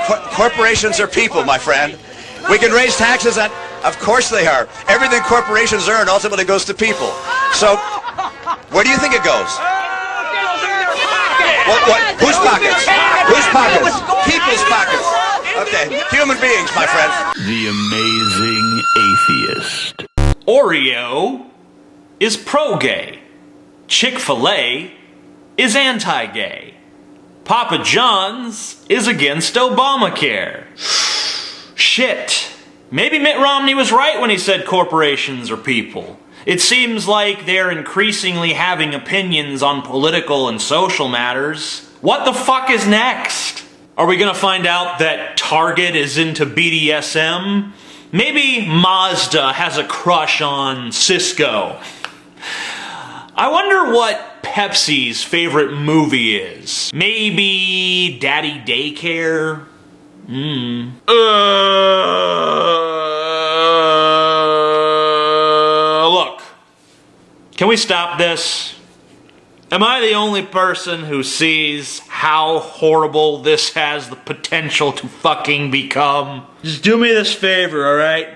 Corporations are people, my friend. We can raise taxes on... Of course they are. Everything corporations earn ultimately goes to people. So, where do you think it goes? What? Whose pockets? Whose pockets? People's pockets. Okay, human beings, my friend. The Amazing Atheist. Oreo is pro-gay. Chick-fil-A is anti-gay. Papa John's is against Obamacare. Shit. Maybe Mitt Romney was right when he said corporations are people. It seems like they're increasingly having opinions on political and social matters. What the fuck is next? Are we gonna find out that Target is into BDSM? Maybe Mazda has a crush on Cisco. I wonder what Pepsi's favorite movie is. Maybe Daddy Daycare? Look, can we stop this? Am I the only person who sees how horrible this has the potential to fucking become? Just do me this favor, alright?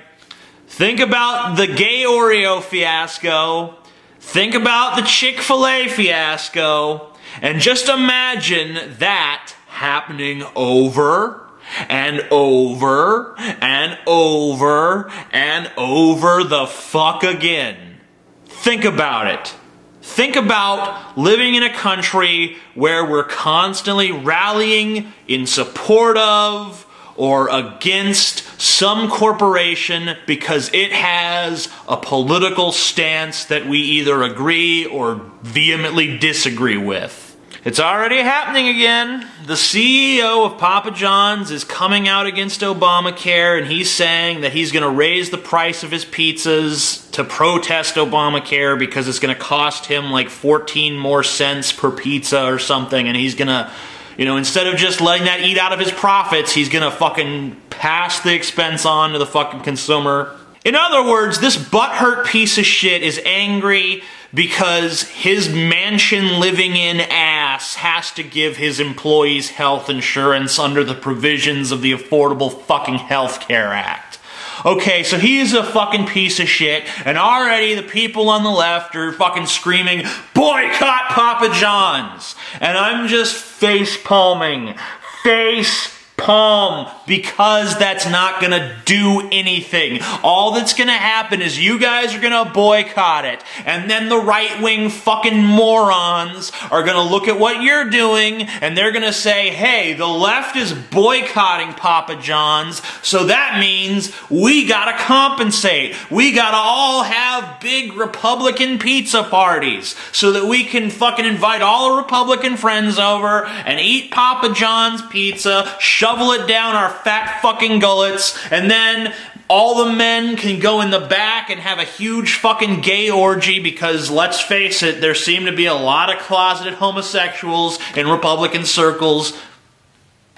Think about the gay Oreo fiasco. Think about the Chick-fil-A fiasco. And just imagine that happening over and over and over and over the fuck again. Think about it. Think about living in a country where we're constantly rallying in support of or against some corporation because it has a political stance that we either agree or vehemently disagree with. It's already happening again. The CEO of Papa John's is coming out against Obamacare, and he's saying that he's going to raise the price of his pizzas to protest Obamacare because it's going to cost him like 14 more cents per pizza or something, and he's going to, instead of just letting that eat out of his profits, he's going to fucking pass the expense on to the fucking consumer. In other words, this butthurt piece of shit is angry because his mansion-living-in ass has to give his employees health insurance under the provisions of the Affordable fucking Health Care Act. Okay, so he's a fucking piece of shit, and already the people on the left are fucking screaming, boycott Papa John's! And I'm just face-palming. Face-palm, because that's not gonna do anything. All that's gonna happen is you guys are gonna boycott it, and then the right-wing fucking morons are gonna look at what you're doing, and they're gonna say, hey, the left is boycotting Papa John's, so that means we gotta compensate. We gotta all have big Republican pizza parties, so that we can fucking invite all our Republican friends over, and eat Papa John's pizza, shovel it down our fat fucking gullets, and then all the men can go in the back and have a huge fucking gay orgy because, let's face it, there seem to be a lot of closeted homosexuals in Republican circles.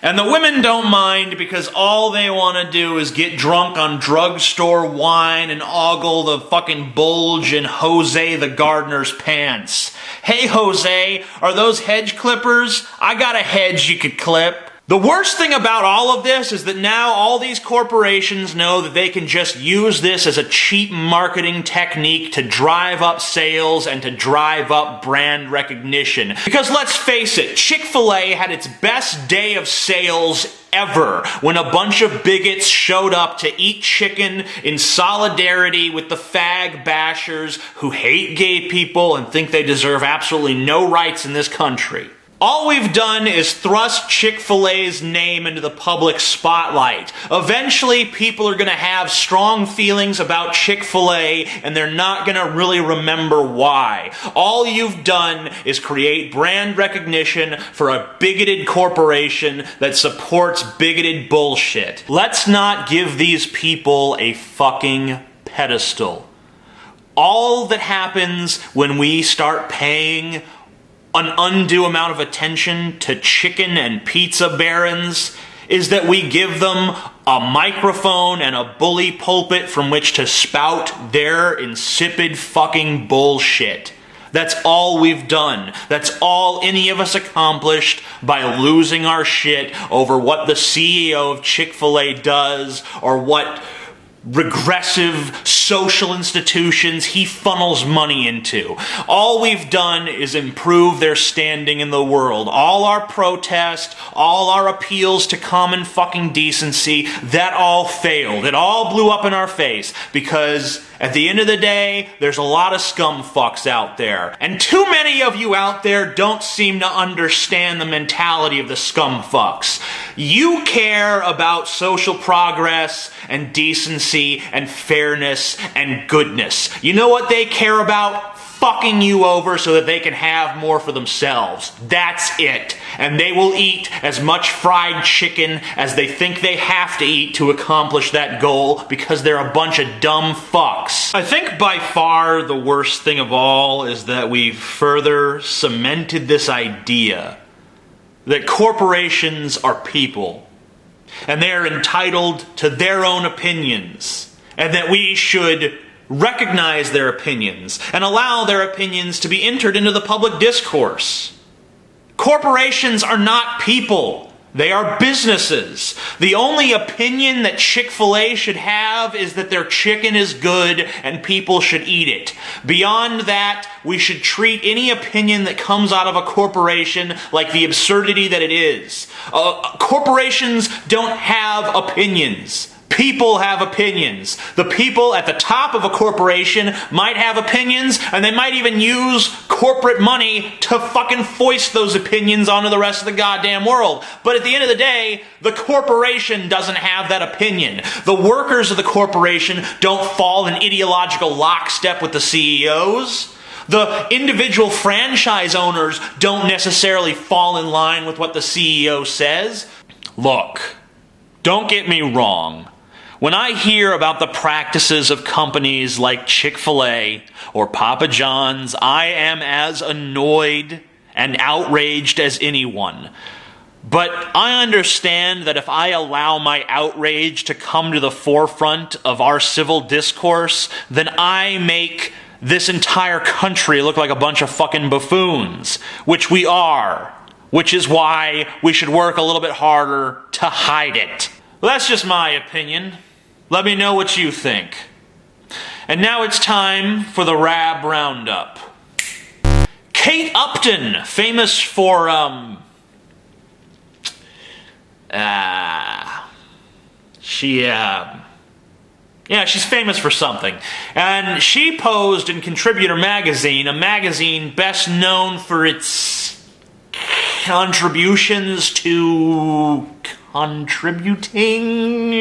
And the women don't mind because all they want to do is get drunk on drugstore wine and ogle the fucking bulge in Jose the gardener's pants. Hey Jose, are those hedge clippers? I got a hedge you could clip. The worst thing about all of this is that now all these corporations know that they can just use this as a cheap marketing technique to drive up sales and to drive up brand recognition. Because let's face it, Chick-fil-A had its best day of sales ever when a bunch of bigots showed up to eat chicken in solidarity with the fag bashers who hate gay people and think they deserve absolutely no rights in this country. All we've done is thrust Chick-fil-A's name into the public spotlight. Eventually, people are going to have strong feelings about Chick-fil-A, and they're not going to really remember why. All you've done is create brand recognition for a bigoted corporation that supports bigoted bullshit. Let's not give these people a fucking pedestal. All that happens when we start paying an undue amount of attention to chicken and pizza barons is that we give them a microphone and a bully pulpit from which to spout their insipid fucking bullshit. That's all we've done. That's all any of us accomplished by losing our shit over what the CEO of Chick-fil-A does or what regressive social institutions he funnels money into. All we've done is improve their standing in the world. All our protest, all our appeals to common fucking decency, that all failed. It all blew up in our face because at the end of the day, there's a lot of scum fucks out there. And too many of you out there don't seem to understand the mentality of the scum fucks. You care about social progress and decency and fairness and goodness. You know what they care about? Fucking you over so that they can have more for themselves. That's it. And they will eat as much fried chicken as they think they have to eat to accomplish that goal because they're a bunch of dumb fucks. I think by far the worst thing of all is that we've further cemented this idea that corporations are people and they're entitled to their own opinions and that we should recognize their opinions and allow their opinions to be entered into the public discourse. Corporations are not people. They are businesses. The only opinion that Chick-fil-A should have is that their chicken is good and people should eat it. Beyond that, we should treat any opinion that comes out of a corporation like the absurdity that it is. Corporations don't have opinions. People have opinions. The people at the top of a corporation might have opinions, and they might even use corporate money to fucking foist those opinions onto the rest of the goddamn world. But at the end of the day, the corporation doesn't have that opinion. The workers of the corporation don't fall in ideological lockstep with the CEOs. The individual franchise owners don't necessarily fall in line with what the CEO says. Look, don't get me wrong. When I hear about the practices of companies like Chick-fil-A or Papa John's, I am as annoyed and outraged as anyone. But I understand that if I allow my outrage to come to the forefront of our civil discourse, then I make this entire country look like a bunch of fucking buffoons, which we are, which is why we should work a little bit harder to hide it. Well, that's just my opinion. Let me know what you think. And now it's time for the Rab Roundup. Kate Upton, famous for, she's famous for something. And she posed in Contributor magazine, a magazine best known for its contributions to contributing.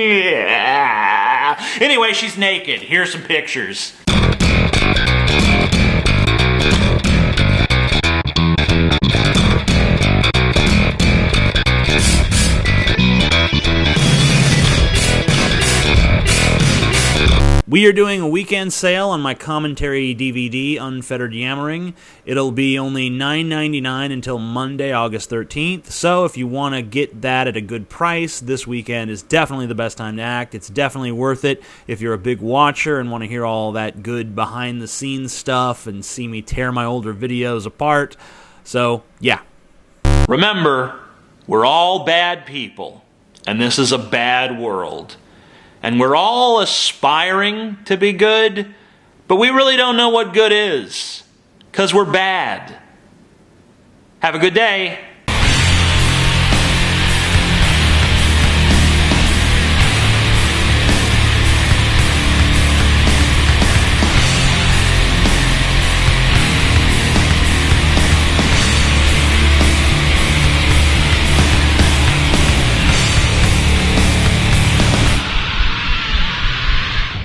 Anyway, she's naked. Here's some pictures. We are doing a weekend sale on my commentary DVD, Unfettered Yammering. It'll be only $9.99 until Monday, August 13th. So if you want to get that at a good price, this weekend is definitely the best time to act. It's definitely worth it if you're a big watcher and want to hear all that good behind-the-scenes stuff and see me tear my older videos apart. So, yeah. Remember, we're all bad people, and this is a bad world. And we're all aspiring to be good, but we really don't know what good is, because we're bad. Have a good day.